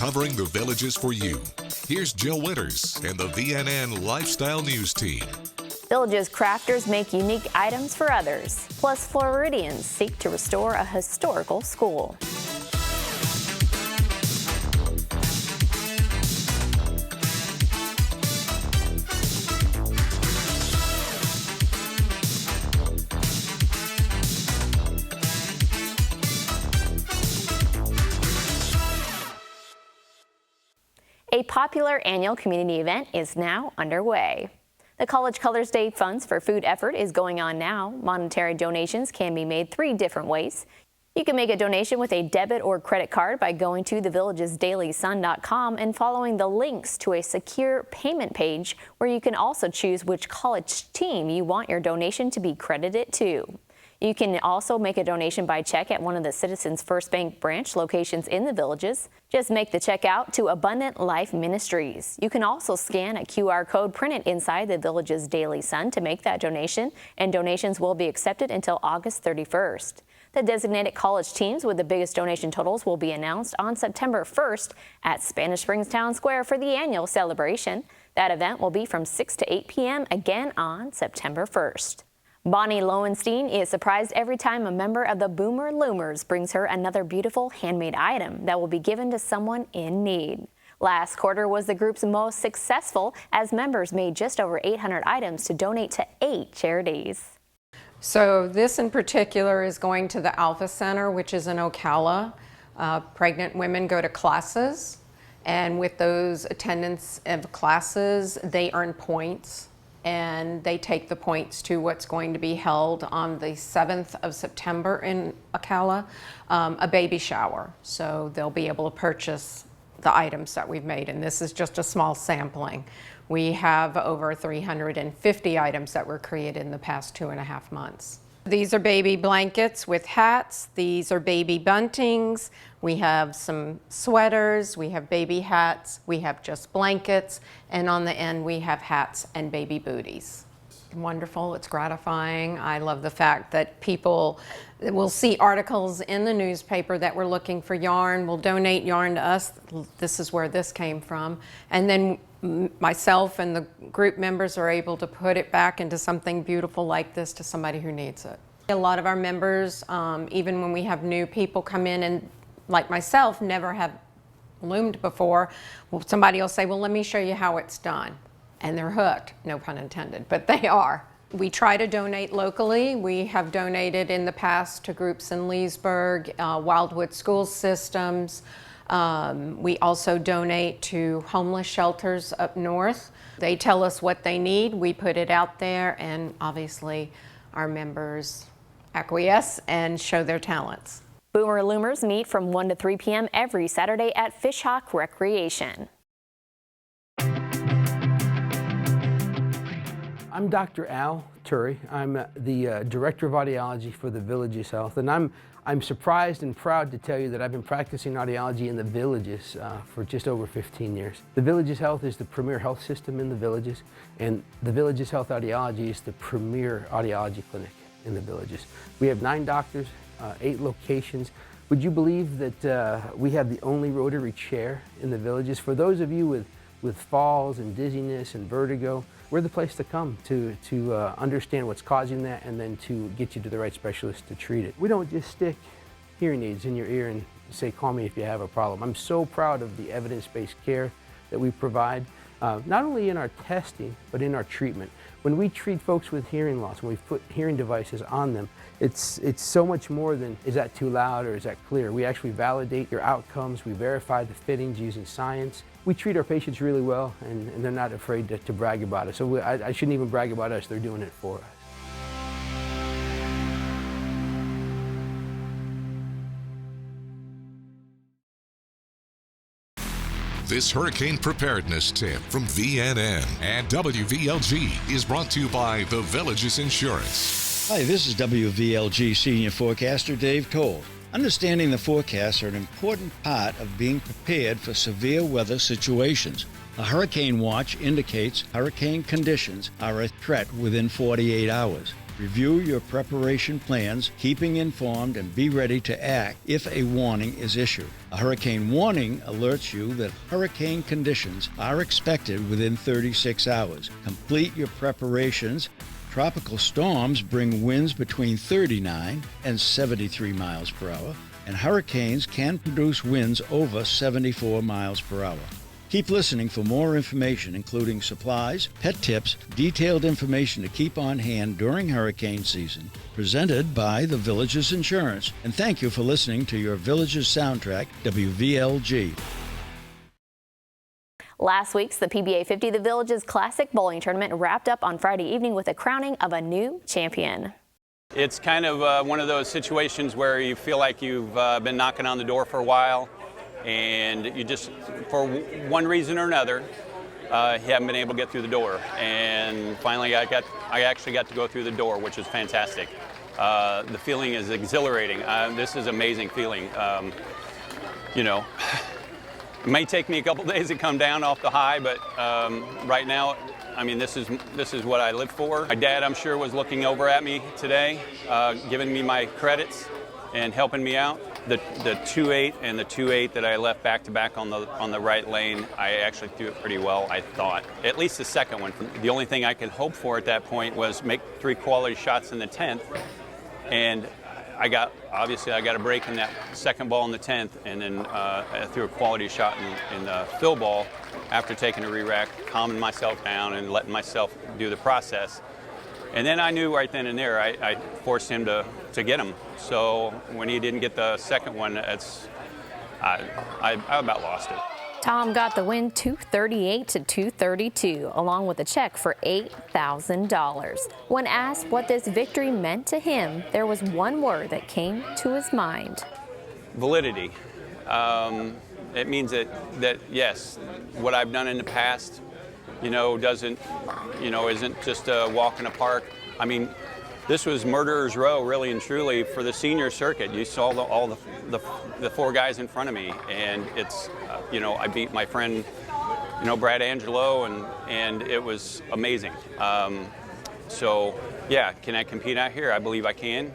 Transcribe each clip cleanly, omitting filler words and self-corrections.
covering the Villages for you. Here's Jill Winters and the VNN Lifestyle News Team. Villages crafters make unique items for others. Plus, Floridians seek to restore a historical school. A popular annual community event is now underway. The College Colors Day Funds for Food effort is going on now. Monetary donations can be made 3 different ways. You can make a donation with a debit or credit card by going to thevillagesdailysun.com and following the links to a secure payment page where you can also choose which college team you want your donation to be credited to. You can also make a donation by check at one of the Citizens First Bank branch locations in the Villages. Just make the check out to Abundant Life Ministries. You can also scan a QR code printed inside the Villages Daily Sun to make that donation, and donations will be accepted until August 31st. The designated college teams with the biggest donation totals will be announced on September 1st at Spanish Springs Town Square for the annual celebration. That event will be from 6 to 8 p.m. again on September 1st. Bonnie Lowenstein is surprised every time a member of the Boomer Loomers brings her another beautiful handmade item that will be given to someone in need. Last quarter was the group's most successful, as members made just over 800 items to donate to 8 charities. So this in particular is going to the Alpha Center, which is in Ocala. Pregnant women go to classes, and with those attendance of classes, they earn points. And they take the points to what's going to be held on the 7th of September in Ocala, a baby shower. So they'll be able to purchase the items that we've made, and this is just a small sampling. We have over 350 items that were created in the past 2.5 months. These are baby blankets with hats. These are baby buntings. We have some sweaters. We have baby hats. We have just blankets. And on the end, we have hats and baby booties. Wonderful. It's gratifying. I love the fact that people will see articles in the newspaper that we're looking for yarn, will donate yarn to us. This is where this came from. And then myself and the group members are able to put it back into something beautiful like this to somebody who needs it. A lot of our members, even when we have new people come in and like myself, never have loomed before, well, somebody will say, well, let me show you how it's done. And they're hooked, no pun intended, but they are. We try to donate locally. We have donated in the past to groups in Leesburg, Wildwood School Systems. We also donate to homeless shelters up north. They tell us what they need, we put it out there, and obviously our members acquiesce and show their talents. Boomer Loomers meet from 1 to 3 p.m. every Saturday at Fishhawk Recreation. I'm Dr. Al Turry. I'm the Director of Audiology for the Villages Health, and I'm surprised and proud to tell you that I've been practicing audiology in the Villages for just over 15 years. The Villages Health is the premier health system in the Villages, and the Villages Health Audiology is the premier audiology clinic in the Villages. We have 9 doctors, 8 locations. Would you believe that we have the only rotary chair in the Villages? For those of you with falls and dizziness and vertigo, we're the place to come to understand what's causing that and then to get you to the right specialist to treat it. We don't just stick hearing aids in your ear and say, call me if you have a problem. I'm so proud of the evidence-based care that we provide, not only in our testing, but in our treatment. When we treat folks with hearing loss, when we put hearing devices on them, it's so much more than, is that too loud or is that clear? We actually validate your outcomes, we verify the fittings using science. We treat our patients really well, and they're not afraid to brag about it. So I shouldn't even brag about us, they're doing it for us. This hurricane preparedness tip from VNN and WVLG is brought to you by The Villages Insurance. Hi, this is WVLG Senior Forecaster Dave Toll. Understanding the forecasts are an important part of being prepared for severe weather situations. A hurricane watch indicates hurricane conditions are a threat within 48 hours. Review your preparation plans, keeping informed, and be ready to act if a warning is issued. A hurricane warning alerts you that hurricane conditions are expected within 36 hours. Complete your preparations. Tropical storms bring winds between 39 and 73 miles per hour, and hurricanes can produce winds over 74 miles per hour. Keep listening for more information, including supplies, pet tips, detailed information to keep on hand during hurricane season, presented by The Villages Insurance. And thank you for listening to your Villages soundtrack, WVLG. Last week's the PBA 50 The Villages Classic Bowling Tournament wrapped up on Friday evening with the crowning of a new champion. It's kind of one of those situations where you feel like you've been knocking on the door for a while, and you just, for one reason or another, you haven't been able to get through the door. And finally, I actually got to go through the door, which is fantastic. The feeling is exhilarating. This is an amazing feeling. You know, it may take me a couple days to come down off the high, but right now, I mean, this is what I live for. My dad, I'm sure, was looking over at me today, giving me my credits and helping me out. The 2-8 and the 2-8 that I left back to back on the right lane, I actually threw it pretty well, I thought. At least the second one. The only thing I could hope for at that point was make 3 quality shots in the 10th, and obviously I got a break in that second ball in the 10th, and then I threw a quality shot in the fill ball after taking a re-rack, calming myself down and letting myself do the process. And then I knew right then and there I forced him to get him. So when he didn't get the second one, I about lost it. Tom got the win 238 to 232, along with a check for $8,000. When asked what this victory meant to him, there was one word that came to his mind. Validity. It means that yes, what I've done in the past, isn't just a walk in the park. I mean, this was murderer's row, really and truly, for the senior circuit. You saw all the 4 guys in front of me, and it's, I beat my friend, Brad Angelo, and it was amazing. So, yeah, can I compete out here? I believe I can,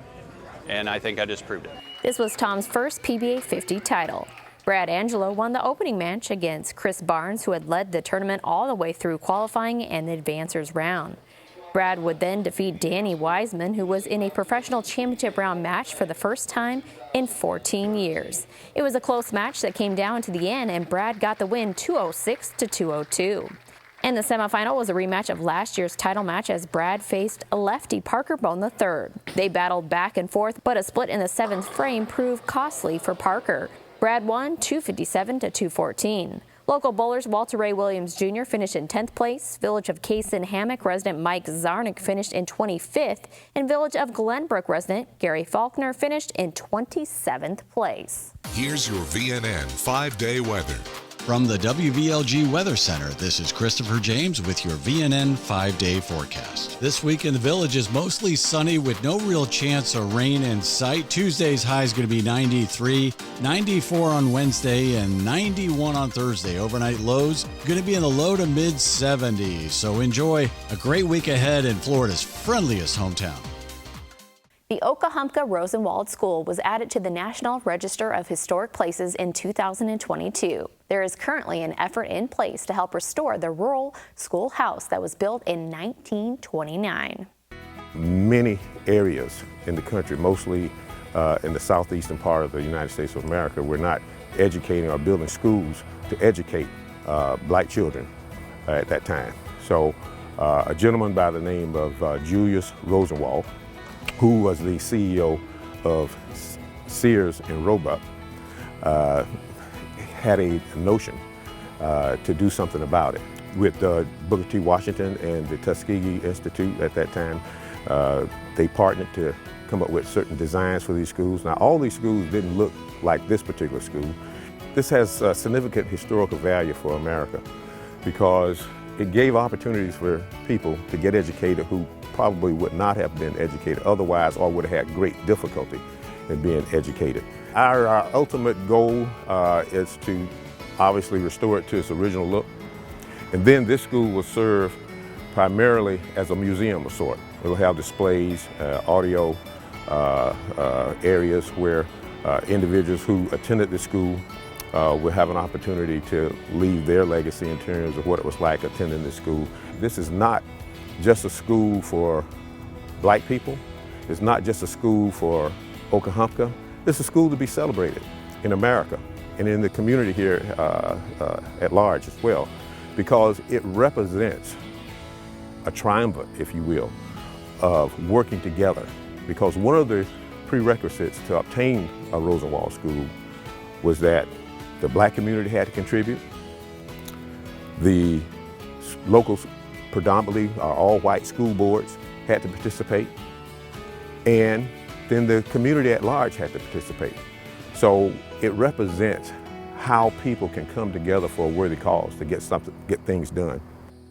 and I think I just proved it. This was Tom's first PBA 50 title. Brad Angelo won the opening match against Chris Barnes, who had led the tournament all the way through qualifying and the advancers round. Brad would then defeat Danny Wiseman, who was in a professional championship round match for the first time in 14 years. It was a close match that came down to the end, and Brad got the win 206 to 202. And the semifinal was a rematch of last year's title match as Brad faced a lefty, Parker Bone III. They battled back and forth, but a split in the 7th frame proved costly for Parker. Brad won 257 to 214. Local bowlers Walter Ray Williams Jr. finished in 10th place. Village of Kaysen Hammock resident Mike Zarnick finished in 25th. And Village of Glenbrook resident Gary Faulkner finished in 27th place. Here's your VNN 5-day weather. From the WVLG Weather Center, this is Christopher James with your VNN 5-day forecast. This week in the Village is mostly sunny with no real chance of rain in sight. Tuesday's high is going to be 93, 94 on Wednesday, and 91 on Thursday. Overnight lows going to be in the low to mid 70s. So enjoy a great week ahead in Florida's friendliest hometown. The Okahumpka Rosenwald School was added to the National Register of Historic Places in 2022. There is currently an effort in place to help restore the rural schoolhouse that was built in 1929. Many areas in the country, mostly in the southeastern part of the United States of America, we're not educating or building schools to educate black children at that time. So a gentleman by the name of Julius Rosenwald, who was the CEO of Sears and Roebuck, had a notion to do something about it. With Booker T. Washington and the Tuskegee Institute at that time, they partnered to come up with certain designs for these schools. Now, all these schools didn't look like this particular school. This has significant historical value for America because it gave opportunities for people to get educated who probably would not have been educated otherwise or would have had great difficulty in being educated. Our ultimate goal is to obviously restore it to its original look. And then this school will serve primarily as a museum of sort. We'll have displays, audio areas where individuals who attended the school will have an opportunity to leave their legacy in terms of what it was like attending the school. This is not just a school for black people. It's not just a school for Okahumpka. It's a school to be celebrated in America and in the community here at large as well, because it represents a triumvirate, if you will, of working together. Because one of the prerequisites to obtain a Rosenwald school was that the black community had to contribute, the local, predominantly all-white school boards had to participate, and then the community at large had to participate. So it represents how people can come together for a worthy cause to get things done.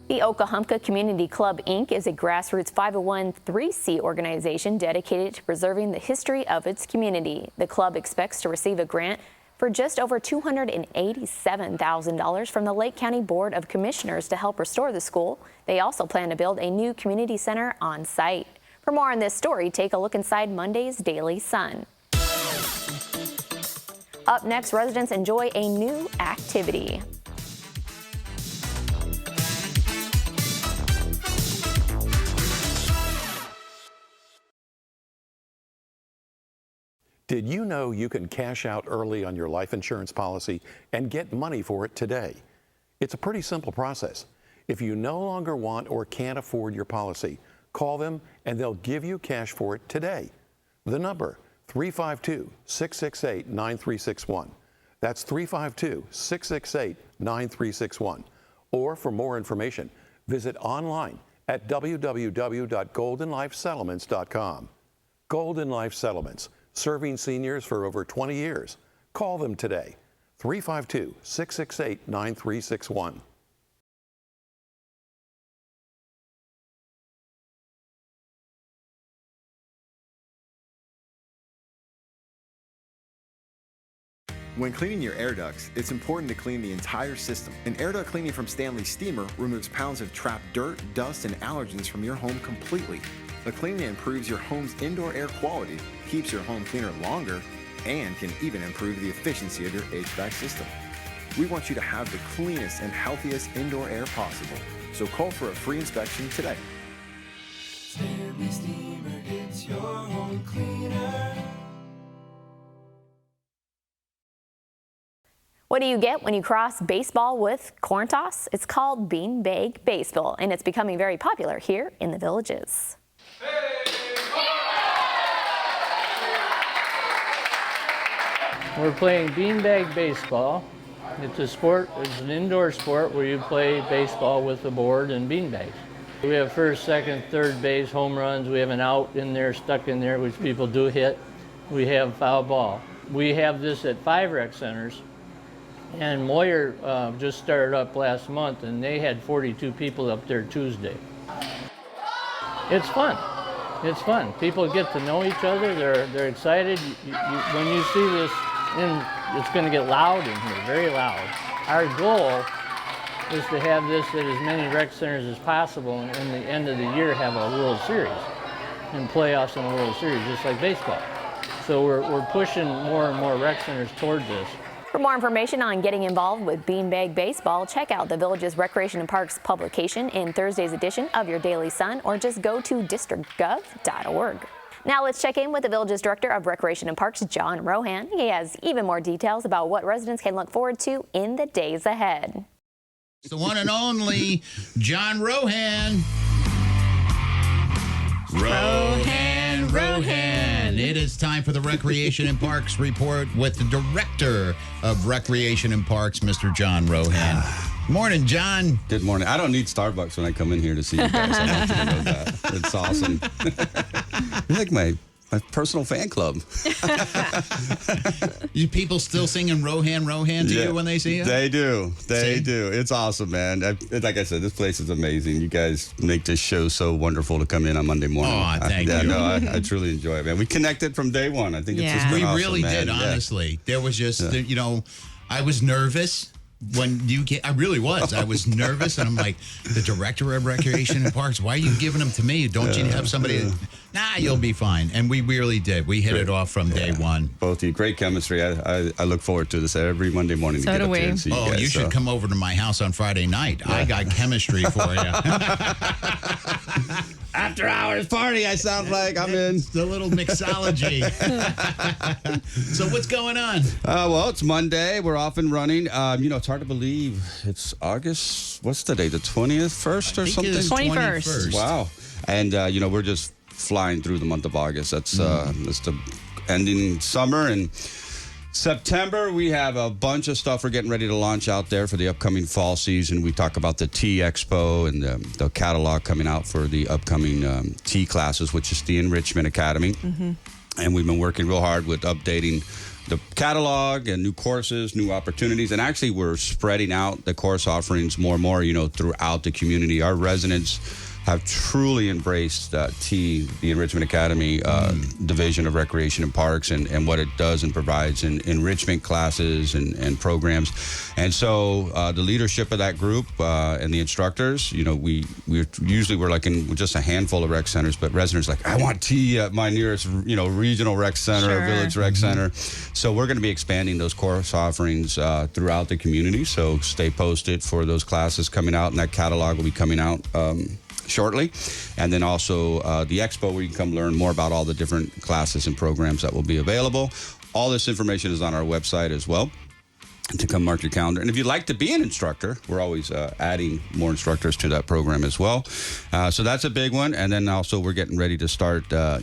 The Okahumpka Community Club, Inc. is a grassroots 501(c) organization dedicated to preserving the history of its community. The club expects to receive a grant for just over $287,000 from the Lake County Board of Commissioners to help restore the school. They also plan to build a new community center on site. For more on this story, take a look inside Monday's Daily Sun. Up next, residents enjoy a new activity. Did you know you can cash out early on your life insurance policy and get money for it today? It's a pretty simple process. If you no longer want or can't afford your policy, call them and they'll give you cash for it today. The number, 352-668-9361. That's 352-668-9361. Or for more information, visit online at www.goldenlifesettlements.com. Golden Life Settlements, serving seniors for over 20 years. Call them today, 352-668-9361. When cleaning your air ducts, it's important to clean the entire system. An air duct cleaning from Stanley Steamer removes pounds of trapped dirt, dust, and allergens from your home completely. The cleaning improves your home's indoor air quality, keeps your home cleaner longer, and can even improve the efficiency of your HVAC system. We want you to have the cleanest and healthiest indoor air possible. So call for a free inspection today. Stanley Steamer gets your home cleaner. What do you get when you cross baseball with corn toss? It's called beanbag baseball, and it's becoming very popular here in the Villages. We're playing beanbag baseball. It's a sport, it's an indoor sport where you play baseball with a board and beanbags. We have first, second, third base, home runs. We have an out in there, stuck in there, which people do hit. We have foul ball. We have this at 5 rec centers. And Moyer just started up last month, and they had 42 people up there Tuesday. It's fun. It's fun. People get to know each other. They're excited. When you see this, it's going to get loud in here, very loud. Our goal is to have this at as many rec centers as possible, and in the end of the year have a World Series and playoffs in a World Series, just like baseball. So we're pushing more and more rec centers toward this. For more information on getting involved with beanbag baseball, check out the Villages Recreation and Parks publication in Thursday's edition of your Daily Sun, or just go to districtgov.org. Now let's check in with the Villages Director of Recreation and Parks, John Rohan. He has even more details about what residents can look forward to in the days ahead. It's the one and only John Rohan. Rohan. It is time for the Recreation and Parks Report with the Director of Recreation and Parks, Mr. John Rohan. Morning, John. Good morning. I don't need Starbucks when I come in here to see you guys. I want you to know that. It's awesome. You're like my personal fan club. You people still singing Rohan to you when they see you? They do. They do. It's awesome, man. Like I said, this place is amazing. You guys make this show so wonderful to come in on Monday morning. Oh, thank you. No, I truly enjoy it, man. We connected from day one. I think it's just been We awesome, really man. did, honestly. There was just, I was nervous. when you get, I really was. I was nervous, and I'm like, the director of Recreation and Parks, why are you giving them to me? Don't you have somebody? Nah, you'll be fine. And we really did. We hit it off from day one. Both of you, great chemistry. I look forward to this every Monday morning to get up here and see you guys. You should come over to my house on Friday night. I got chemistry for you. After hours party, I sound like I'm in. It's the little mixology. So what's going on? Well, it's Monday. We're off and running. It's hard to believe it's August. What's the day? The 20th, 1st or something? 21st. Wow. And, we're just flying through the month of August. That's the ending summer. And September, we have a bunch of stuff we're getting ready to launch out there for the upcoming fall season. We talk about the Tea Expo and the catalog coming out for the upcoming tea classes, which is the Enrichment Academy. Mm-hmm. And we've been working real hard with updating the catalog and new courses, new opportunities. And actually, we're spreading out the course offerings more and more, throughout the community. Our residents have truly embraced the Enrichment Academy division of Recreation and Parks and what it does and provides in enrichment classes and programs. And so the leadership of that group and the instructors, we're like in just a handful of rec centers, but residents are like, I want tea at my nearest, regional rec center, or village rec center. So we're going to be expanding those course offerings throughout the community. So stay posted for those classes coming out, and that catalog will be coming out shortly. And then also the expo, where you can come learn more about all the different classes and programs that will be available. All this information is on our website as well, to come mark your calendar. And if you'd like to be an instructor, we're always adding more instructors to that program as well. So that's a big one. And then also we're getting ready to start, our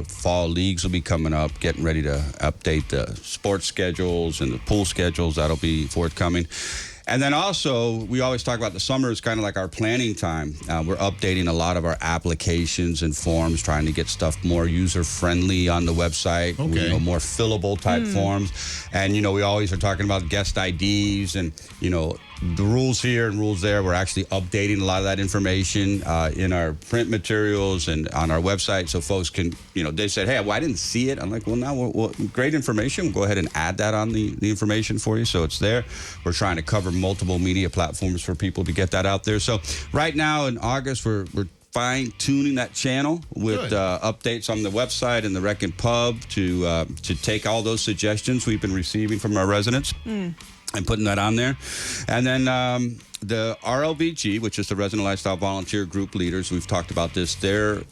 fall leagues will be coming up, getting ready to update the sports schedules and the pool schedules. That'll be forthcoming. And then also, we always talk about the summer is kind of like our planning time. We're updating a lot of our applications and forms, trying to get stuff more user-friendly on the website, more fillable type forms. And, we always are talking about guest IDs and, the rules here and rules there. We're actually updating a lot of that information in our print materials and on our website, so folks can, they said, hey, well, I didn't see it. I'm like, well, now, great information. We'll go ahead and add that on the information for you, so it's there. We're trying to cover multiple media platforms for people to get that out there. So right now in August, we're fine-tuning that channel with updates on the website and the Rec and Pub to take all those suggestions we've been receiving from our residents. And putting that on there. And then the RLVG, which is the Resident Lifestyle Volunteer Group Leaders, we've talked about this, their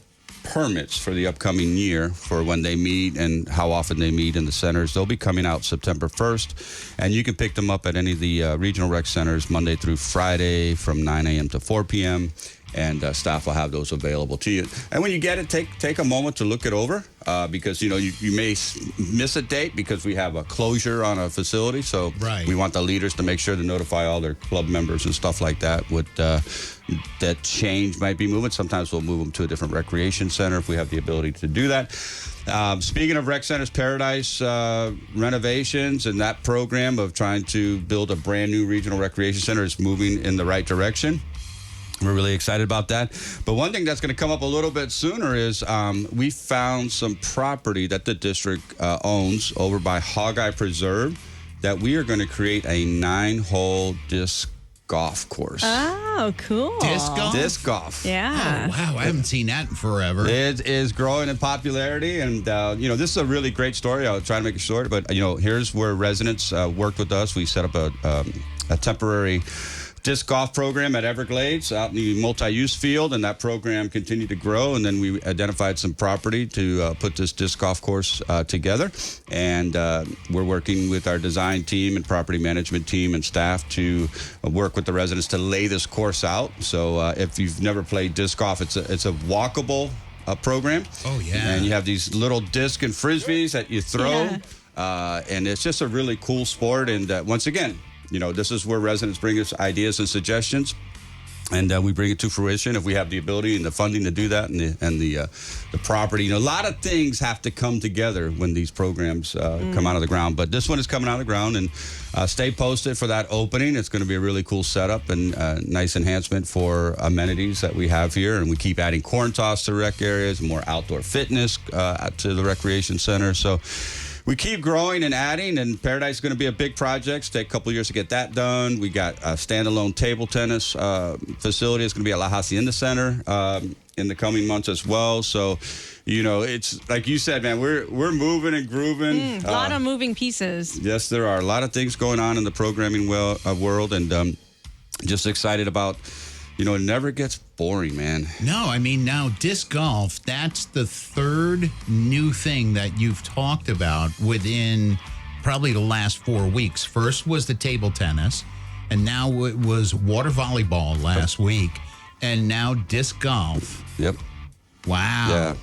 permits for the upcoming year for when they meet and how often they meet in the centers. They'll be coming out September 1st, and you can pick them up at any of the regional rec centers Monday through Friday from 9 a.m. to 4 p.m., and staff will have those available to you. And when you get it, take a moment to look it over because, you may miss a date because we have a closure on a facility. So we want the leaders to make sure to notify all their club members and stuff like that with that change might be moving. Sometimes we'll move them to a different recreation center if we have the ability to do that. Speaking of Rec Centers Paradise renovations and that program of trying to build a brand new regional recreation center is moving in the right direction. We're really excited about that. But one thing that's going to come up a little bit sooner is we found some property that the district owns over by Hog-Eye Preserve that we are going to create a 9-hole disc golf course. Oh, cool. Disc golf? Disc golf. Yeah. Oh, wow. I haven't seen that in forever. It is growing in popularity. And, this is a really great story. I'll try to make it short. But, here's where residents worked with us. We set up a temporary disc golf program at Everglades out in the multi-use field, and that program continued to grow. And then we identified some property to put this disc golf course together. And we're working with our design team and property management team and staff to work with the residents to lay this course out. So if you've never played disc golf, it's a walkable program. Oh, yeah. And you have these little disc and frisbees that you throw. Yeah. And it's just a really cool sport. And once again, this is where residents bring us ideas and suggestions, and we bring it to fruition if we have the ability and the funding to do that, and the property. A lot of things have to come together when these programs come out of the ground. But this one is coming out of the ground, and stay posted for that opening. It's going to be a really cool setup and nice enhancement for amenities that we have here. And we keep adding corn toss to rec areas, more outdoor fitness to the recreation center. So we keep growing and adding, and Paradise is going to be a big project. Take a couple of years to get that done. We got a standalone table tennis facility. It's going to be at La Hacienda Center in the coming months as well. So, you know, it's like you said, man, we're moving and grooving. A lot of moving pieces. Yes, there are a lot of things going on in the programming world, and just excited about, you know, it never gets boring, man. No, I mean, now disc golf, that's the third new thing that you've talked about within probably the last 4 weeks. First was the table tennis, and now it was water volleyball last week, and now disc golf. Yep. Wow. Yeah.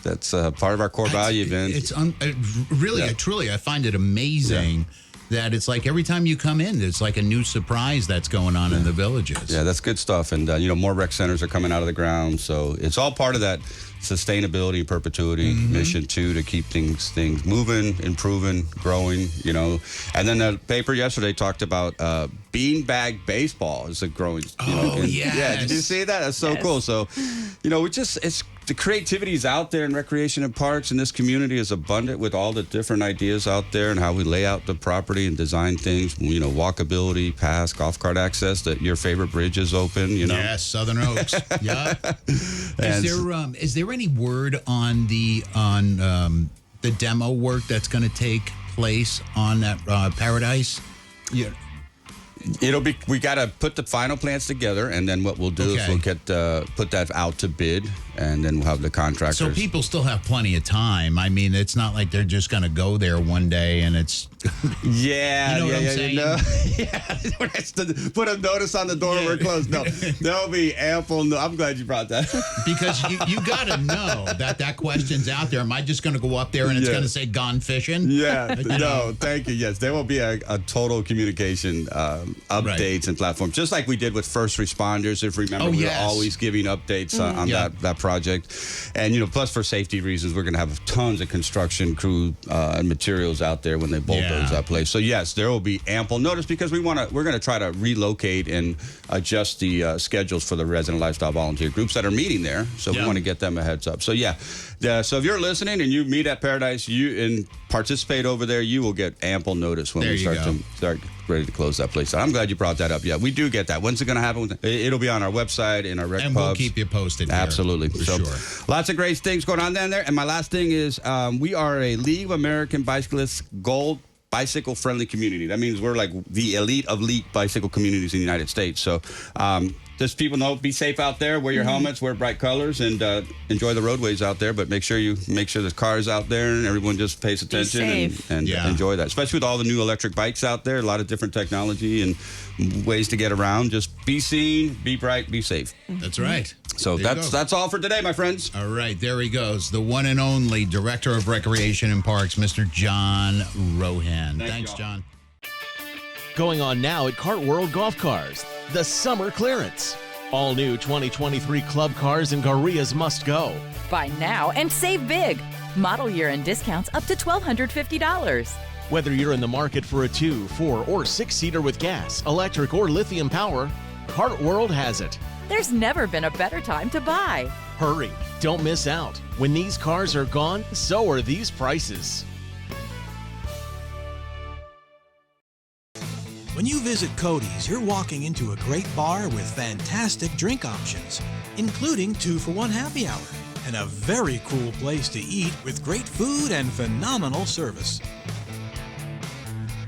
That's part of our core value, Vince. It's really, truly, I find it amazing that it's like every time you come in, it's like a new surprise that's going on in the villages. Yeah, that's good stuff. And, you know, more rec centers are coming out of the ground. So it's all part of that sustainability and perpetuity mission, too, to keep things moving, improving, growing, you know. And then the paper yesterday talked about beanbag baseball is a growing, you know. Yes. Yeah, did you see that? That's so cool. So, you know, it's the creativity is out there in recreation and parks, and this community is abundant with all the different ideas out there and how we lay out the property and design things, you know, walkability, paths, golf cart access, that your favorite bridge is open, you know. Yes, Southern Oaks. Yeah. Is there any word on the demo work that's going to take place on that Paradise? Yeah. We got to put the final plans together, and then what we'll do is we'll get put that out to bid, and then we'll have the contractors. So people still have plenty of time. I mean, it's not like they're just going to go there one day and it's... Yeah, you know what I'm saying? Put a notice on the door, we're closed. No, there'll be ample... I'm glad you brought that. Because you got to know that question's out there. Am I just going to go up there and it's going to say gone fishing? Yeah, no, thank you. Yes, there will be a total communication updates and platforms, just like we did with first responders. If you remember, we were always giving updates on that project. And, you know, plus for safety reasons, we're going to have tons of construction crew and materials out there when they bolt those up place. So yes, there will be ample notice, because we're going to try to relocate and adjust the schedules for the resident lifestyle volunteer groups that are meeting there. So we want to get them a heads up. So so if you're listening and you meet at Paradise, and participate over there, you will get ample notice when we start ready to close that place. I'm glad you brought that up. Yeah, we do get that. When's it going to happen? It'll be on our website, in our rec and pubs. We'll keep you posted. Absolutely. For sure. Lots of great things going on there. And my last thing is we are a League of American Bicyclists Gold bicycle-friendly community. That means we're like the elite of elite bicycle communities in the United States. So just people know, be safe out there, wear your helmets, wear bright colors, and enjoy the roadways out there. But make sure there's cars out there and everyone just pays attention and enjoy that. Especially with all the new electric bikes out there, a lot of different technology and ways to get around. Just be seen, be bright, be safe. That's right. So that's all for today, my friends. All right, there he goes. The one and only Director of Recreation and Parks, Mr. John Rohan. Thanks, John. Going on now at Kart World Golf Cars, the summer clearance. All new 2023 club cars and Garias must go. Buy now and save big. Model year and discounts up to $1,250. Whether you're in the market for a 2, 4, or 6-seater with gas, electric, or lithium power, Kart World has it. There's never been a better time to buy. Hurry, don't miss out. When these cars are gone, so are these prices. When you visit Cody's, you're walking into a great bar with fantastic drink options, including 2-for-1 happy hour, and a very cool place to eat with great food and phenomenal service.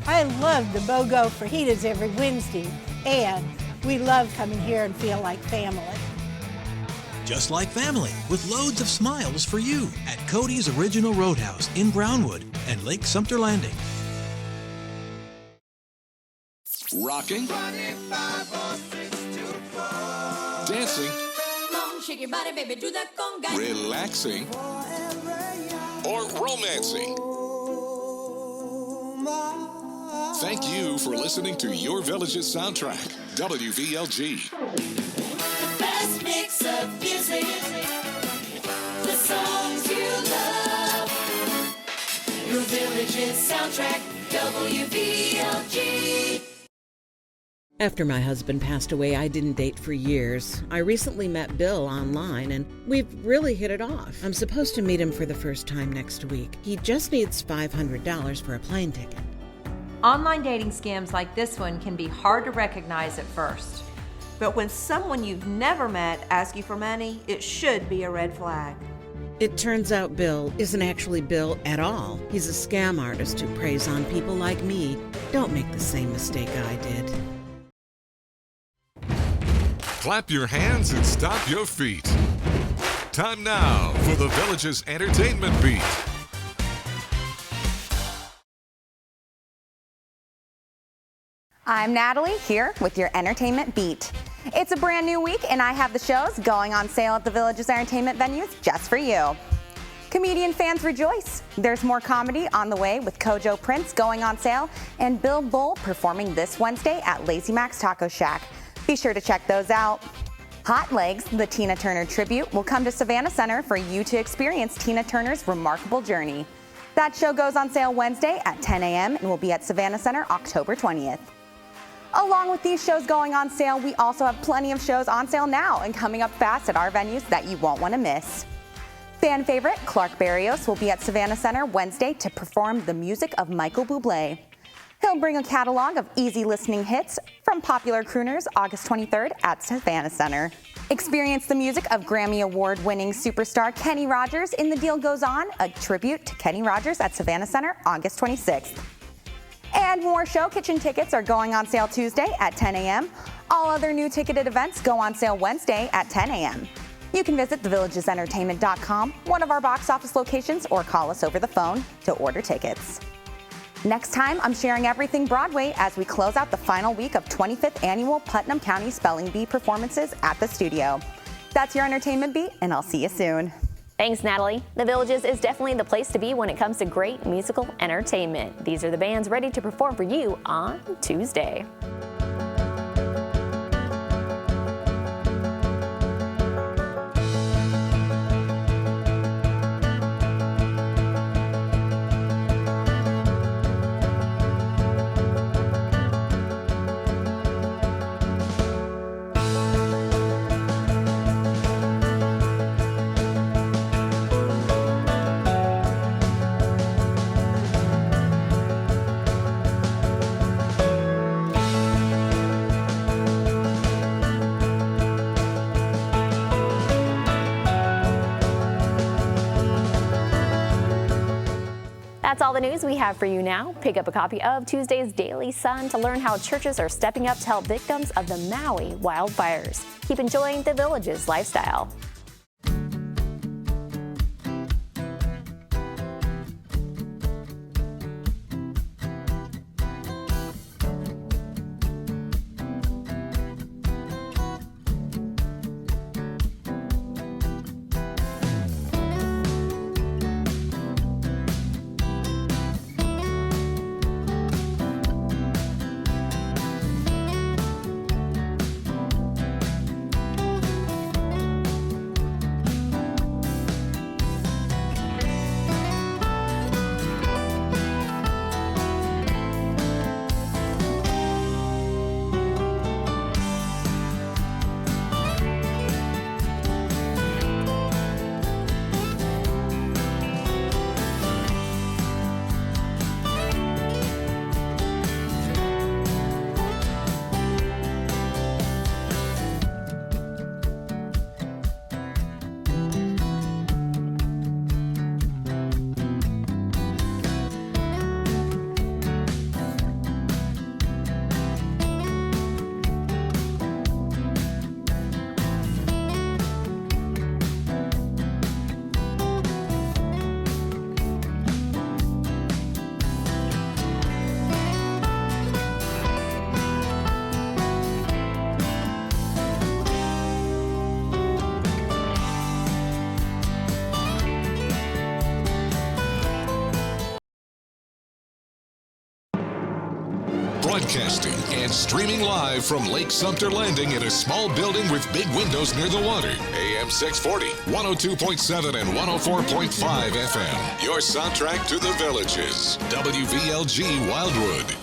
I love the BOGO fajitas every Wednesday, and we love coming here and feel like family. Just like family, with loads of smiles for you at Cody's Original Roadhouse in Brownwood and Lake Sumter Landing. Rocking, dancing, Shake your body, baby, do that conga. relaxing, or romancing. Thank you for listening to Your Village's soundtrack, WVLG. The best mix of music, the songs you love. Your Village's soundtrack, WVLG. After my husband passed away, I didn't date for years. I recently met Bill online, and we've really hit it off. I'm supposed to meet him for the first time next week. He just needs $500 for a plane ticket. Online dating scams like this one can be hard to recognize at first. But when someone you've never met asks you for money, it should be a red flag. It turns out Bill isn't actually Bill at all. He's a scam artist who preys on people like me. Don't make the same mistake I did. Clap your hands and stomp your feet. Time now for the Village's Entertainment Beat. I'm Natalie, here with your Entertainment Beat. It's a brand new week, and I have the shows going on sale at the Village's Entertainment venues just for you. Comedian fans rejoice. There's more comedy on the way with Kojo Prince going on sale and Bill Bull performing this Wednesday at Lazy Mac's Taco Shack. Be sure to check those out. Hot Legs, the Tina Turner tribute, will come to Savannah Center for you to experience Tina Turner's remarkable journey. That show goes on sale Wednesday at 10 a.m. and will be at Savannah Center October 20th. Along with these shows going on sale, we also have plenty of shows on sale now and coming up fast at our venues that you won't want to miss. Fan favorite Clark Barrios will be at Savannah Center Wednesday to perform the music of Michael Bublé. He'll bring a catalog of easy listening hits from popular crooners August 23rd at Savannah Center. Experience the music of Grammy Award-winning superstar Kenny Rogers in The Deal Goes On, a tribute to Kenny Rogers at Savannah Center August 26th. And more show kitchen tickets are going on sale Tuesday at 10 a.m. All other new ticketed events go on sale Wednesday at 10 a.m. You can visit thevillagesentertainment.com, one of our box office locations, or call us over the phone to order tickets. Next time, I'm sharing everything Broadway as we close out the final week of 25th Annual Putnam County Spelling Bee performances at the studio. That's your Entertainment Beat, and I'll see you soon. Thanks, Natalie. The Villages is definitely the place to be when it comes to great musical entertainment. These are the bands ready to perform for you on Tuesday. That's all the news we have for you now. Pick up a copy of Tuesday's Daily Sun to learn how churches are stepping up to help victims of the Maui wildfires. Keep enjoying the Village's lifestyle. Broadcasting and streaming live from Lake Sumter Landing in a small building with big windows near the water. AM 640, 102.7 and 104.5 FM. Your soundtrack to the Villages. WVLG Wildwood.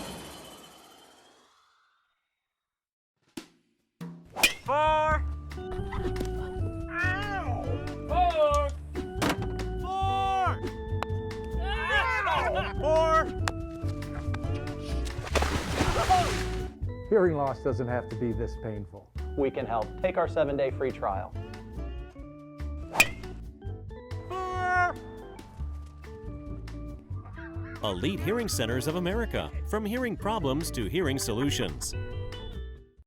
Hearing loss doesn't have to be this painful. We can help. Take our 7-day free trial. Elite Hearing Centers of America. From hearing problems to hearing solutions.